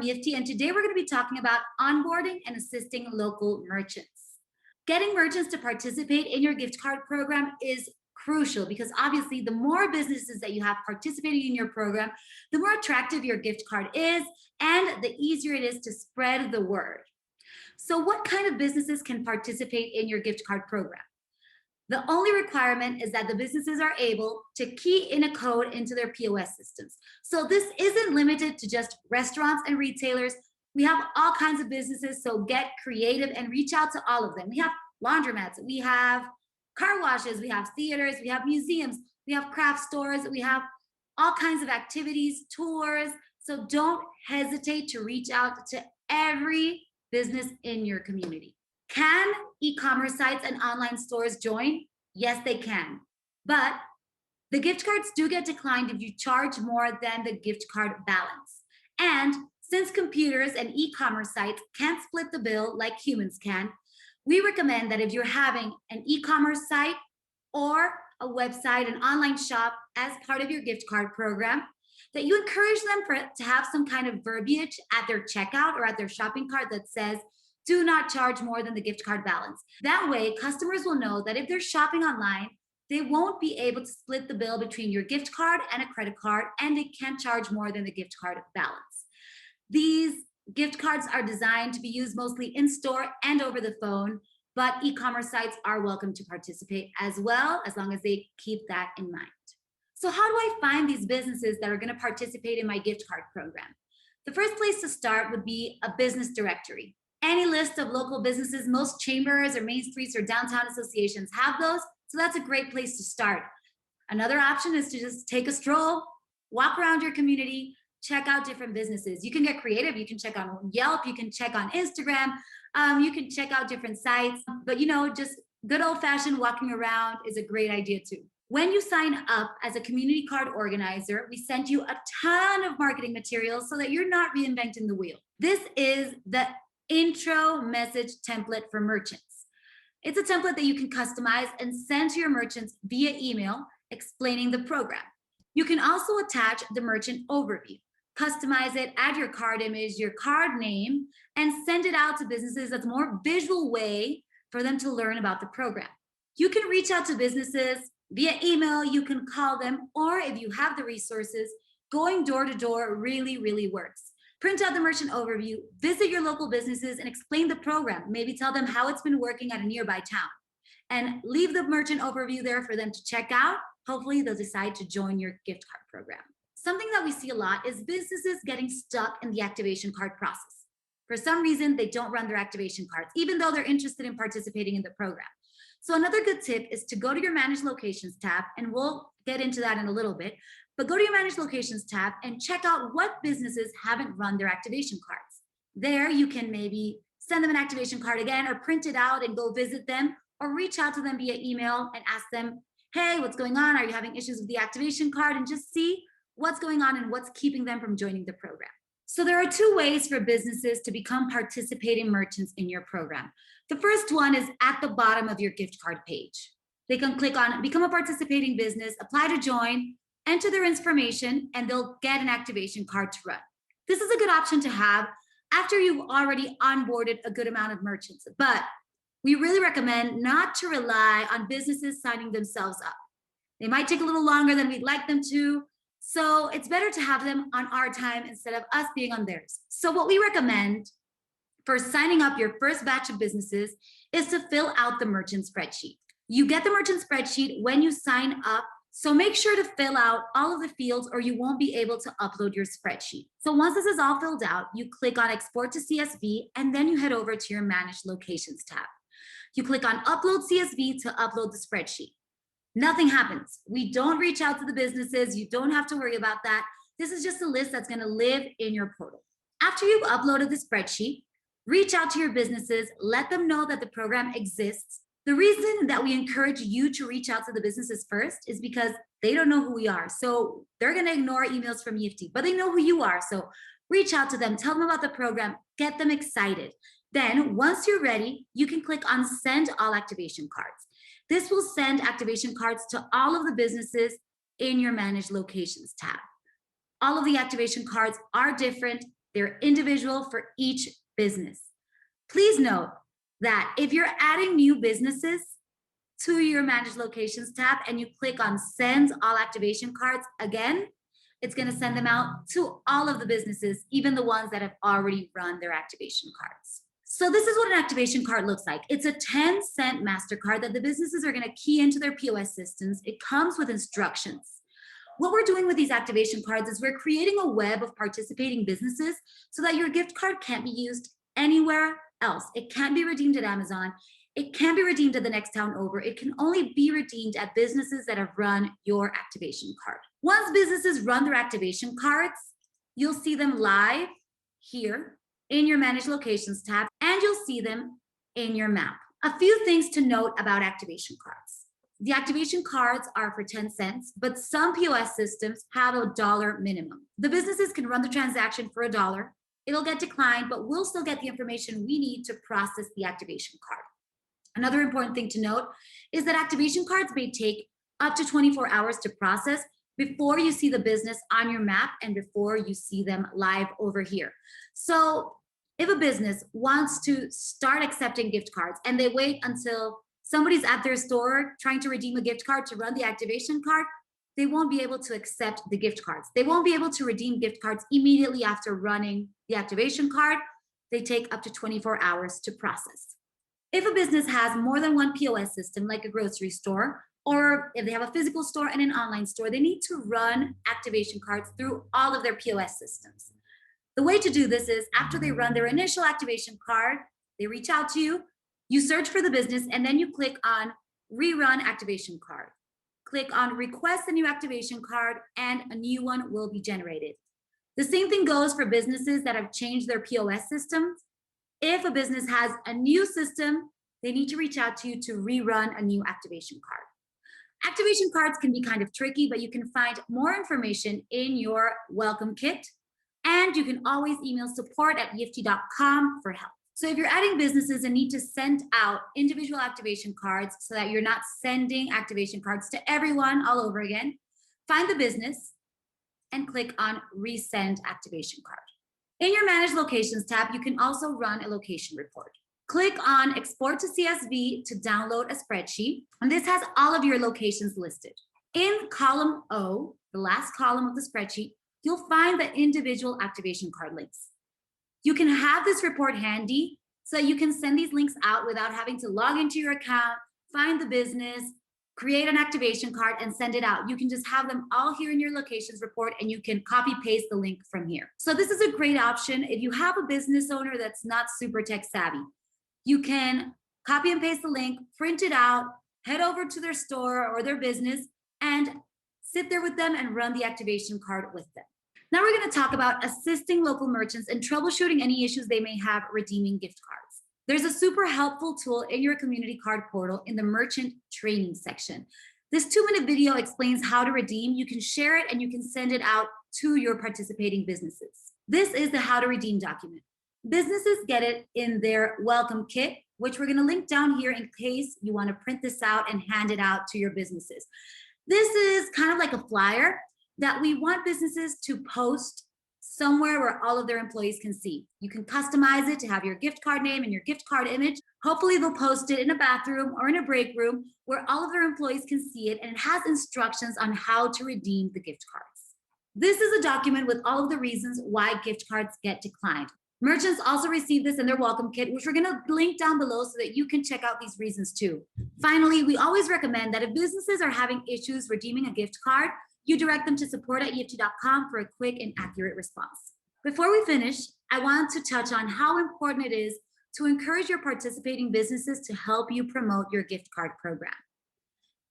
EFT, and today we're going to be talking about onboarding and assisting local merchants. Getting merchants to participate in your gift card program is crucial because obviously the more businesses that you have participating in your program, the more attractive your gift card is and the easier it is to spread the word. So what kind of businesses can participate in your gift card program? The only requirement is that the businesses are able to key in a code into their POS systems. So this isn't limited to just restaurants and retailers. We have all kinds of businesses, so get creative and reach out to all of them. We have laundromats, we have car washes, we have theaters, we have museums, we have craft stores, we have all kinds of activities, tours. So don't hesitate to reach out to every business in your community. Can e-commerce sites and online stores join? Yes, they can. But the gift cards do get declined if you charge more than the gift card balance. And since computers and e-commerce sites can't split the bill like humans can, we recommend that if you're having an e-commerce site or a website, an online shop as part of your gift card program, that you encourage them to have some kind of verbiage at their checkout or at their shopping cart that says, do not charge more than the gift card balance. That way, customers will know that if they're shopping online, they won't be able to split the bill between your gift card and a credit card, and they can't charge more than the gift card balance. These gift cards are designed to be used mostly in store and over the phone, but e-commerce sites are welcome to participate as well, as long as they keep that in mind. So how do I find these businesses that are going to participate in my gift card program? The first place to start would be a business directory. Any list of local businesses, most chambers or main streets or downtown associations have those, so that's a great place to start. Another option is to just take a stroll, walk around your community, check out different businesses. You can get creative. You can check on Yelp, you can check on Instagram, you can check out different sites, but just good old-fashioned walking around is a great idea too. When you sign up as a community card organizer, we send you a ton of marketing materials so that you're not reinventing the wheel. This is the intro message template for merchants. It's a template that you can customize and send to your merchants via email explaining the program. You can also attach the merchant overview, customize it, add your card image, your card name, and send it out to businesses as a more visual way for them to learn about the program. You can reach out to businesses via email, you can call them, or if you have the resources, going door to door really works. Print out the merchant overview, visit your local businesses and explain the program. Maybe tell them how it's been working at a nearby town. And leave the merchant overview there for them to check out. Hopefully they'll decide to join your gift card program. Something that we see a lot is businesses getting stuck in the activation card process. For some reason, they don't run their activation cards, even though they're interested in participating in the program. So another good tip is to go to your Manage Locations tab, and we'll get into that in a little bit, but go to your Manage Locations tab and check out what businesses haven't run their activation cards. There you can maybe send them an activation card again or print it out and go visit them or reach out to them via email and ask them, hey, what's going on? Are you having issues with the activation card? And just see what's going on and what's keeping them from joining the program. So there are two ways for businesses to become participating merchants in your program. The first one is at the bottom of your gift card page. They can click on Become a Participating Business, apply to join, enter their information, and they'll get an activation card to run. This is a good option to have after you've already onboarded a good amount of merchants, but we really recommend not to rely on businesses signing themselves up. They might take a little longer than we'd like them to, so it's better to have them on our time instead of us being on theirs. So what we recommend for signing up your first batch of businesses is to fill out the merchant spreadsheet. You get the merchant spreadsheet when you sign up, so make sure to fill out all of the fields or you won't be able to upload your spreadsheet. So once this is all filled out, you click on Export to CSV, and then you head over to your Manage Locations tab. You click on Upload CSV to upload the spreadsheet. Nothing happens. We don't reach out to the businesses. You don't have to worry about that. This is just a list that's going to live in your portal. After you've uploaded the spreadsheet, reach out to your businesses, let them know that the program exists. The reason that we encourage you to reach out to the businesses first is because they don't know who we are. So they're going to ignore emails from EFT, but they know who you are. So reach out to them, tell them about the program, get them excited. Then once you're ready, you can click on Send All Activation Cards. This will send activation cards to all of the businesses in your Manage Locations tab. All of the activation cards are different. They're individual for each business. Please note that if you're adding new businesses to your Manage Locations tab and you click on Send All Activation Cards again, it's going to send them out to all of the businesses, even the ones that have already run their activation cards. So this is what an activation card looks like. It's a 10-cent MasterCard that the businesses are going to key into their POS systems. It comes with instructions. What we're doing with these activation cards is we're creating a web of participating businesses so that your gift card can't be used anywhere else. It can't be redeemed at Amazon. It can't be redeemed at the next town over. It can only be redeemed at businesses that have run your activation card. Once businesses run their activation cards, you'll see them live here in your Manage Locations tab, and you'll see them in your map. A few things to note about activation cards. The activation cards are for 10 cents, but some POS systems have a $1 minimum. The businesses can run the transaction for $1. It'll get declined, but we'll still get the information we need to process the activation card. Another important thing to note is that activation cards may take up to 24 hours to process before you see the business on your map and before you see them live over here. So if a business wants to start accepting gift cards and they wait until somebody's at their store trying to redeem a gift card to run the activation card, they won't be able to accept the gift cards. They won't be able to redeem gift cards immediately after running the activation card. They take up to 24 hours to process. If a business has more than one POS system, like a grocery store, or if they have a physical store and an online store, they need to run activation cards through all of their POS systems. The way to do this is after they run their initial activation card, they reach out to you, you search for the business, and then you click on Rerun Activation Card. Click on Request a New Activation Card, and a new one will be generated. The same thing goes for businesses that have changed their POS systems. If a business has a new system, they need to reach out to you to rerun a new activation card. Activation cards can be kind of tricky, but you can find more information in your welcome kit. And you can always email support@yifty.com for help. So if you're adding businesses and need to send out individual activation cards so that you're not sending activation cards to everyone all over again, find the business and click on Resend Activation Card. In your Manage Locations tab, you can also run a location report. Click on Export to CSV to download a spreadsheet, and this has all of your locations listed. In column O, the last column of the spreadsheet, you'll find the individual activation card links. You can have this report handy so you can send these links out without having to log into your account, find the business, create an activation card, and send it out. You can just have them all here in your locations report, and you can copy paste the link from here. So this is a great option if you have a business owner that's not super tech savvy. You can copy and paste the link, print it out, head over to their store or their business, and sit there with them and run the activation card with them. Now we're going to talk about assisting local merchants and troubleshooting any issues they may have redeeming gift cards. There's a super helpful tool in your community card portal in the merchant training section. This 2-minute video explains how to redeem. You can share it and you can send it out to your participating businesses. This is the how to redeem document. Businesses get it in their welcome kit, which we're going to link down here in case you want to print this out and hand it out to your businesses. This is kind of like a flyer that we want businesses to post somewhere where all of their employees can see. You can customize it to have your gift card name and your gift card image. Hopefully they'll post it in a bathroom or in a break room where all of their employees can see it, and it has instructions on how to redeem the gift cards. This is a document with all of the reasons why gift cards get declined. Merchants also receive this in their welcome kit, which we're going to link down below so that you can check out these reasons too. Finally, we always recommend that if businesses are having issues redeeming a gift card, you direct them to support@yifty.com for a quick and accurate response. Before we finish, I want to touch on how important it is to encourage your participating businesses to help you promote your gift card program.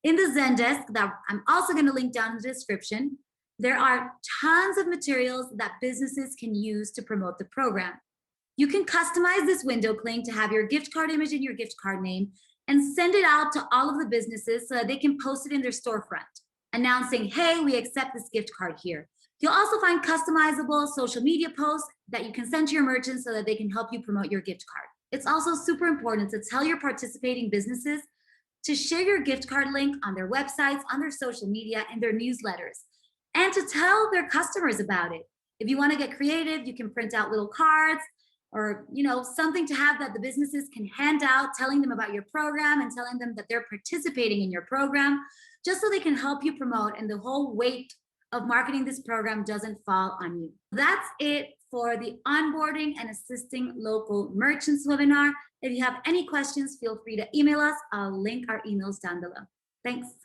In the Zendesk that I'm also going to link down in the description, there are tons of materials that businesses can use to promote the program. You can customize this window cling to have your gift card image and your gift card name and send it out to all of the businesses so that they can post it in their storefront, announcing, hey, we accept this gift card here. You'll also find customizable social media posts that you can send to your merchants so that they can help you promote your gift card. It's also super important to tell your participating businesses to share your gift card link on their websites, on their social media, and their newsletters, and to tell their customers about it. If you want to get creative, you can print out little cards or something to have that the businesses can hand out, telling them about your program and telling them that they're participating in your program, just so they can help you promote and the whole weight of marketing this program doesn't fall on you. That's it for the onboarding and assisting local merchants webinar. If you have any questions, feel free to email us. I'll link our emails down below. Thanks.